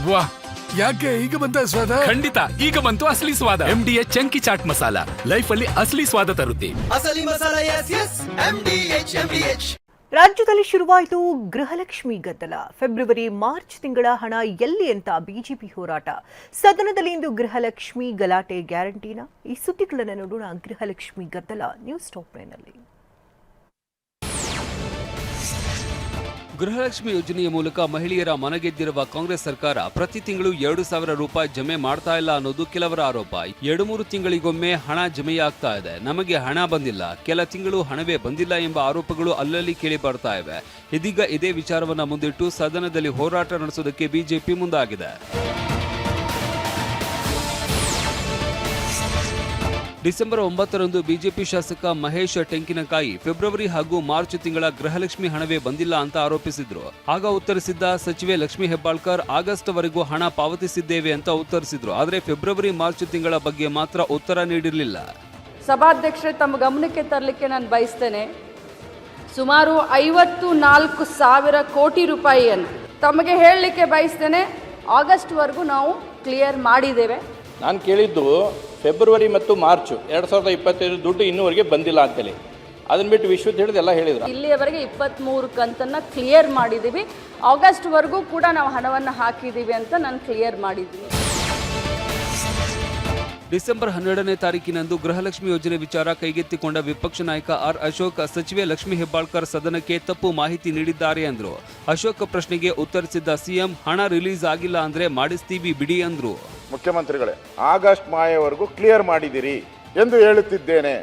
ವಾ, ಯಾಕೆ ಈಗ ಬಂತ ಸ್ವಾದ? ಖಂಡಿತ ಈಗ ಬಂತು ಅಸಲಿ ಸ್ವಾದ. MDH chunky chaat masala life ಅಲ್ಲಿ ಅಸಲಿ ಸ್ವಾದ ತರುತ್ತೆ. ಅಸಲಿ ಮಸಾಲ. S MDH. ರಾಜ್ಯದಲ್ಲಿ ಶುರುವಾಯಿತು ಗೃಹಲಕ್ಷ್ಮಿ ಗದ್ದಲ. ಫೆಬ್ರವರಿ ಮಾರ್ಚ್ ತಿಂಗಳ ಹಣ ಎಲ್ಲಿ ಅಂತ ಬಿಜೆಪಿ ಹೋರಾಟ. ಸದನದಲ್ಲಿ ಇಂದು ಗೃಹಲಕ್ಷ್ಮಿ ಗಲಾಟೆ ಗ್ಯಾರಂಟಿನ? ಈ ಸುದ್ದಿಗಳನ್ನು ನೋಡೋಣ. ಗೃಹಲಕ್ಷ್ಮಿ ಗದ್ದಲ ನ್ಯೂಸ್ ಟಾಪ್ 9ನಲ್ಲಿ. ಗೃಹಲಕ್ಷ್ಮಿ ಯೋಜನೆಯ ಮೂಲಕ ಮಹಿಳೆಯರ ಮನಗೆದ್ದಿರುವ ಕಾಂಗ್ರೆಸ್ ಸರ್ಕಾರ ಪ್ರತಿ ತಿಂಗಳು 2,000 ರೂಪಾಯಿ ಜಮೆ ಮಾಡ್ತಾ ಇಲ್ಲ ಅನ್ನೋದು ಕೆಲವರ ಆರೋಪ. 2-3 ತಿಂಗಳಿಗೊಮ್ಮೆ ಹಣ ಜಮೆಯಾಗ್ತಾ ಇದೆ, ನಮಗೆ ಹಣ ಬಂದಿಲ್ಲ, ಕೆಲ ತಿಂಗಳು ಹಣವೇ ಬಂದಿಲ್ಲ ಎಂಬ ಆರೋಪಗಳು ಅಲ್ಲಲ್ಲಿ ಕೇಳಿ ಬರ್ತಾ ಇವೆ. ಇದೀಗ ಇದೇ ವಿಚಾರವನ್ನ ಮುಂದಿಟ್ಟು ಸದನದಲ್ಲಿ ಹೋರಾಟ ನಡೆಸೋದಕ್ಕೆ ಬಿಜೆಪಿ ಮುಂದಾಗಿದೆ. ಡಿಸೆಂಬರ್ 9ರಂದು ಬಿಜೆಪಿ ಶಾಸಕ ಮಹೇಶ್ ಟೆಂಕಿನಕಾಯಿ ಫೆಬ್ರವರಿ ಹಾಗೂ ಮಾರ್ಚ್ ತಿಂಗಳ ಗೃಹಲಕ್ಷ್ಮಿ ಹಣವೇ ಬಂದಿಲ್ಲ ಅಂತ ಆರೋಪಿಸಿದ್ರು. ಆಗ ಉತ್ತರಿಸಿದ್ದ ಸಚಿವೆ ಲಕ್ಷ್ಮಿ ಹೆಬ್ಬಾಳ್ಕರ್ ಆಗಸ್ಟ್ ವರೆಗೂ ಹಣ ಪಾವತಿಸಿದ್ದೇವೆ ಅಂತ ಉತ್ತರಿಸಿದ್ರು. ಆದರೆ ಫೆಬ್ರವರಿ ಮಾರ್ಚ್ ತಿಂಗಳ ಬಗ್ಗೆ ಮಾತ್ರ ಉತ್ತರ ನೀಡಿರಲಿಲ್ಲ. ಸಭಾಧ್ಯಕ್ಷರೇ, ತಮ್ಮ ಗಮನಕ್ಕೆ ತರಲಿಕ್ಕೆ ನಾನು ಬಯಸ್ತೇನೆ. ಸುಮಾರು 54,000 ಕೋಟಿ ರೂಪಾಯಿಯನ್ನು ತಮಗೆ ಹೇಳಲಿಕ್ಕೆ ಬಯಸ್ತೇನೆ. ಆಗಸ್ಟ್ ವರೆಗೂ ನಾವು ಕ್ಲಿಯರ್ ಮಾಡಿದ್ದೇವೆ. ನಾನು ಕೇಳಿದ್ದು ಫೆಬ್ರವರಿ ಮತ್ತು ಮಾರ್ಚ್ 2025 ದುಡ್ಡು ಇನ್ನೂವರೆಗೆ ಬಂದಿಲ್ಲ ಅಂತೇಳಿ. ಅದನ್ನ ಬಿಟ್ಟು ವಿಶ್ವದ ಹೇಳಿದ ಎಲ್ಲ ಹೇಳಿದ್ರು. ಇಲ್ಲಿಯವರೆಗೆ 23 ಕಂತನ್ನು ಕ್ಲಿಯರ್ ಮಾಡಿದ್ದೀವಿ. ಆಗಸ್ಟ್ ವರೆಗೂ ಕೂಡ ನಾವು ಹಣವನ್ನು ಹಾಕಿದ್ದೀವಿ ಅಂತ ನಾನು ಕ್ಲಿಯರ್ ಮಾಡಿದ್ದೀನಿ. ಡಿಸೆಂಬರ್ 12ನೇ ತಾರೀಕಿನಂದು ಗೃಹಲಕ್ಷ್ಮಿ ಯೋಜನೆ ವಿಚಾರ ಕೈಗೆತ್ತಿಕೊಂಡ ವಿಪಕ್ಷ ನಾಯಕ ಆರ್ ಅಶೋಕ್ ಸಚಿವೆ ಲಕ್ಷ್ಮಿ ಹೆಬ್ಬಾಳ್ಕರ್ ಸದನಕ್ಕೆ ತಪ್ಪು ಮಾಹಿತಿ ನೀಡಿದ್ದಾರೆ ಅಂದ್ರು. ಅಶೋಕ್ ಪ್ರಶ್ನೆಗೆ ಉತ್ತರಿಸಿದ್ದ ಸಿಎಂ, ಹಣ ರಿಲೀಸ್ ಆಗಿಲ್ಲ ಅಂದ್ರೆ ಮಾಡಿಸ್ತೀವಿ ಬಿಡಿ ಅಂದ್ರು. ಮುಖ್ಯಮಂತ್ರಿಗಳೇ, ಆಗಸ್ಟ್ ಮಾಯವರೆಗೂ ಕ್ಲಿಯರ್ ಮಾಡಿದಿರಿ ಎಂದು ಹೇಳುತ್ತಿದ್ದೇನೆ.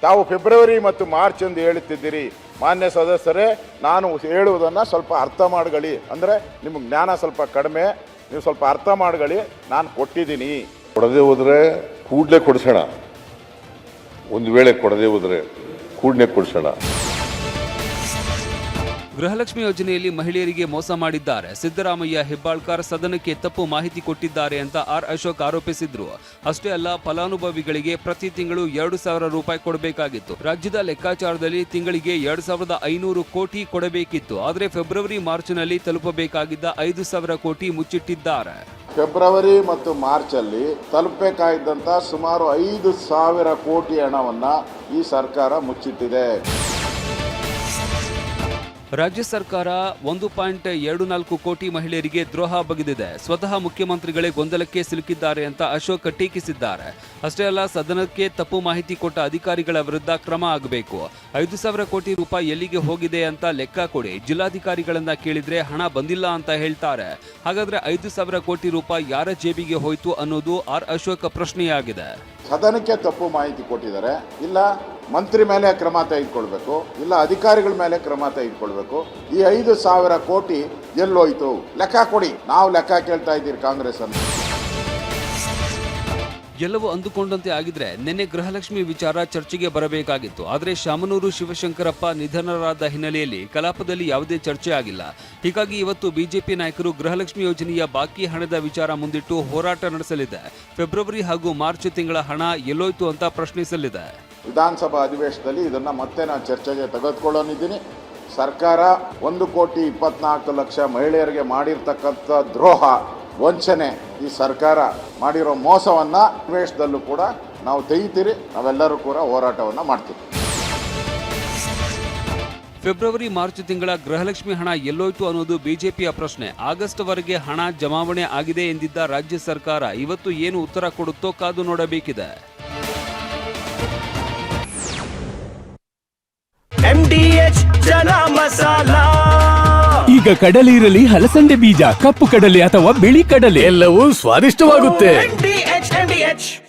ತಾವು ಫೆಬ್ರವರಿ ಮತ್ತು ಮಾರ್ಚ್ ಎಂದು ಹೇಳುತ್ತಿದ್ದೀರಿ. ಮಾನ್ಯ ಸದಸ್ಯರೇ, ನಾನು ಹೇಳುವುದನ್ನು ಸ್ವಲ್ಪ ಅರ್ಥ ಮಾಡ್ಕೊಳ್ಳಿ. ಅಂದರೆ ನಿಮಗೆ ಜ್ಞಾನ ಸ್ವಲ್ಪ ಕಡಿಮೆ, ನೀವು ಸ್ವಲ್ಪ ಅರ್ಥ ಮಾಡ್ಕೊಳ್ಳಿ. ನಾನು ಕೊಟ್ಟಿದ್ದೀನಿ. ಕೊಡದೆ ಹೋದರೆ ಕೂಡಲೇ ಕೊಡಿಸೋಣ, ಒಂದು ವೇಳೆ ಕೊಡದೆ ಹೋದರೆ ಕೂಡಲೇ ಕೊಡಿಸೋಣ. ಗೃಹಲಕ್ಷ್ಮಿ ಯೋಜನೆಯಲ್ಲಿ ಮಹಿಳೆಯರಿಗೆ ಮೋಸ ಮಾಡಿದ್ದಾರೆ. ಸಿದ್ದರಾಮಯ್ಯ, ಹೆಬ್ಬಾಳ್ಕರ್ ಸದನಕ್ಕೆ ತಪ್ಪು ಮಾಹಿತಿ ಕೊಟ್ಟಿದ್ದಾರೆ ಅಂತ ಆರ್ ಅಶೋಕ್ ಆರೋಪಿಸಿದ್ರು. ಅಷ್ಟೇ ಅಲ್ಲ, ಫಲಾನುಭವಿಗಳಿಗೆ ಪ್ರತಿ ತಿಂಗಳು 2,000 ರೂಪಾಯಿ ಕೊಡಬೇಕಾಗಿತ್ತು. ರಾಜ್ಯದ ಲೆಕ್ಕಾಚಾರದಲ್ಲಿ ತಿಂಗಳಿಗೆ 2,500 ಕೋಟಿ ಕೊಡಬೇಕಿತ್ತು. ಆದರೆ ಫೆಬ್ರವರಿ ಮಾರ್ಚ್ನಲ್ಲಿ ತಲುಪಬೇಕಾಗಿದ್ದ 5,000 ಕೋಟಿ ಮುಚ್ಚಿಟ್ಟಿದ್ದಾರೆ. ಫೆಬ್ರವರಿ ಮತ್ತು ಮಾರ್ಚಲ್ಲಿ ತಲುಪಬೇಕಾಗಿದ್ದಂಥ ಸುಮಾರು 5,000 ಕೋಟಿ ಹಣವನ್ನು ಈ ಸರ್ಕಾರ ಮುಚ್ಚಿಟ್ಟಿದೆ. ರಾಜ್ಯ ಸರ್ಕಾರ 1.24 ಕೋಟಿ ಮಹಿಳೆಯರಿಗೆ ದ್ರೋಹ ಬಗೆದಿದೆ. ಸ್ವತಃ ಮುಖ್ಯಮಂತ್ರಿಗಳೇ ಗೊಂದಲಕ್ಕೆ ಸಿಲುಕಿದ್ದಾರೆ ಅಂತ ಅಶೋಕ್ ಟೀಕಿಸಿದ್ದಾರೆ. ಅಷ್ಟೇ ಅಲ್ಲ, ಸದನಕ್ಕೆ ತಪ್ಪು ಮಾಹಿತಿ ಕೊಟ್ಟ ಅಧಿಕಾರಿಗಳ ವಿರುದ್ಧ ಕ್ರಮ ಆಗಬೇಕು. 5,000 ಕೋಟಿ ರೂಪಾಯಿ ಎಲ್ಲಿಗೆ ಹೋಗಿದೆ ಅಂತ ಲೆಕ್ಕ ಕೊಡಿ. ಜಿಲ್ಲಾಧಿಕಾರಿಗಳನ್ನ ಕೇಳಿದ್ರೆ ಹಣ ಬಂದಿಲ್ಲ ಅಂತ ಹೇಳ್ತಾರೆ. ಹಾಗಾದ್ರೆ 5,000 ಕೋಟಿ ರೂಪಾಯಿ ಯಾರ ಜೇಬಿಗೆ ಹೋಯ್ತು ಅನ್ನೋದು ಆರ್ ಅಶೋಕ್ ಪ್ರಶ್ನೆಯಾಗಿದೆ. ಸದನಕ್ಕೆ ತಪ್ಪು ಮಾಹಿತಿ ಕೊಟ್ಟಿದ್ದಾರೆ, ಇಲ್ಲ ಮಂತ್ರಿ ಮೇಲೆ ಕ್ರಮ ತೆಗೆದುಕೊಳ್ಬೇಕು, ಇಲ್ಲ ಅಧಿಕಾರಿಗಳ ಮೇಲೆ ಕ್ರಮ ತೆಗೆದುಕೊಳ್ಬೇಕು. ಈ 5,000 ಕೋಟಿ ಎಲ್ಲೋಯ್ತು ಲೆಕ್ಕ ಕೊಡಿ. ನಾವು ಲೆಕ್ಕ ಕೇಳ್ತಾ ಇದ್ದೀರಿ ಕಾಂಗ್ರೆಸ್ ಅನ್ನು. ಎಲ್ಲವೂ ಅಂದುಕೊಂಡಂತೆ ಆಗಿದ್ರೆ ನಿನ್ನೆ ಗೃಹಲಕ್ಷ್ಮಿ ವಿಚಾರ ಚರ್ಚೆಗೆ ಬರಬೇಕಾಗಿತ್ತು. ಆದರೆ ಶಾಮನೂರು ಶಿವಶಂಕರಪ್ಪ ನಿಧನರಾದ ಹಿನ್ನೆಲೆಯಲ್ಲಿ ಕಲಾಪದಲ್ಲಿ ಯಾವುದೇ ಚರ್ಚೆ ಆಗಿಲ್ಲ. ಹೀಗಾಗಿ ಇವತ್ತು ಬಿಜೆಪಿ ನಾಯಕರು ಗೃಹಲಕ್ಷ್ಮಿ ಯೋಜನೆಯ ಬಾಕಿ ಹಣದ ವಿಚಾರ ಮುಂದಿಟ್ಟು ಹೋರಾಟ ನಡೆಸಲಿದೆ. ಫೆಬ್ರವರಿ ಹಾಗೂ ಮಾರ್ಚ್ ತಿಂಗಳ ಹಣ ಎಲ್ಲೋಯ್ತು ಅಂತ ಪ್ರಶ್ನಿಸಲಿದೆ. ವಿಧಾನಸಭಾ ಅಧಿವೇಶನದಲ್ಲಿ ಇದನ್ನು ಮತ್ತೆ ನಾನು ಚರ್ಚೆಗೆ ತೆಗೆದುಕೊಳ್ಳೋನಿದ್ದೀನಿ. ಸರ್ಕಾರ 1,24,00,000 ಮಹಿಳೆಯರಿಗೆ ಮಾಡಿರ್ತಕ್ಕಂಥ ದ್ರೋಹ, ವಂಚನೆ, ಈ ಸರ್ಕಾರ ಮಾಡಿರೋ ಮೋಸವನ್ನು ಅಧಿವೇಶನದಲ್ಲೂ ಕೂಡ ನಾವು ತೆಗಿತೀರಿ. ನಾವೆಲ್ಲರೂ ಕೂಡ ಹೋರಾಟವನ್ನು ಮಾಡ್ತೀವಿ. ಫೆಬ್ರವರಿ ಮಾರ್ಚ್ ತಿಂಗಳ ಗೃಹಲಕ್ಷ್ಮಿ ಹಣ ಎಲ್ಲೋಯ್ತು ಅನ್ನೋದು ಬಿಜೆಪಿಯ ಪ್ರಶ್ನೆ. ಆಗಸ್ಟ್ ವರೆಗೆ ಹಣ ಜಮಾವಣೆ ಆಗಿದೆ ಎಂದಿದ್ದ ರಾಜ್ಯ ಸರ್ಕಾರ ಇವತ್ತು ಏನು ಉತ್ತರ ಕೊಡುತ್ತೋ ಕಾದು ನೋಡಬೇಕಿದೆ. MDH ಜನ ಮಸಾಲ. ಈಗ ಕಡಲೆ ಇರಲಿ, ಹಲಸಂದೆ ಬೀಜ, ಕಪ್ಪು ಕಡಲೆ ಅಥವಾ ಬಿಳಿ ಕಡಲೆ, ಎಲ್ಲವೂ ಸ್ವಾದಿಷ್ಟವಾಗುತ್ತೆ. MDH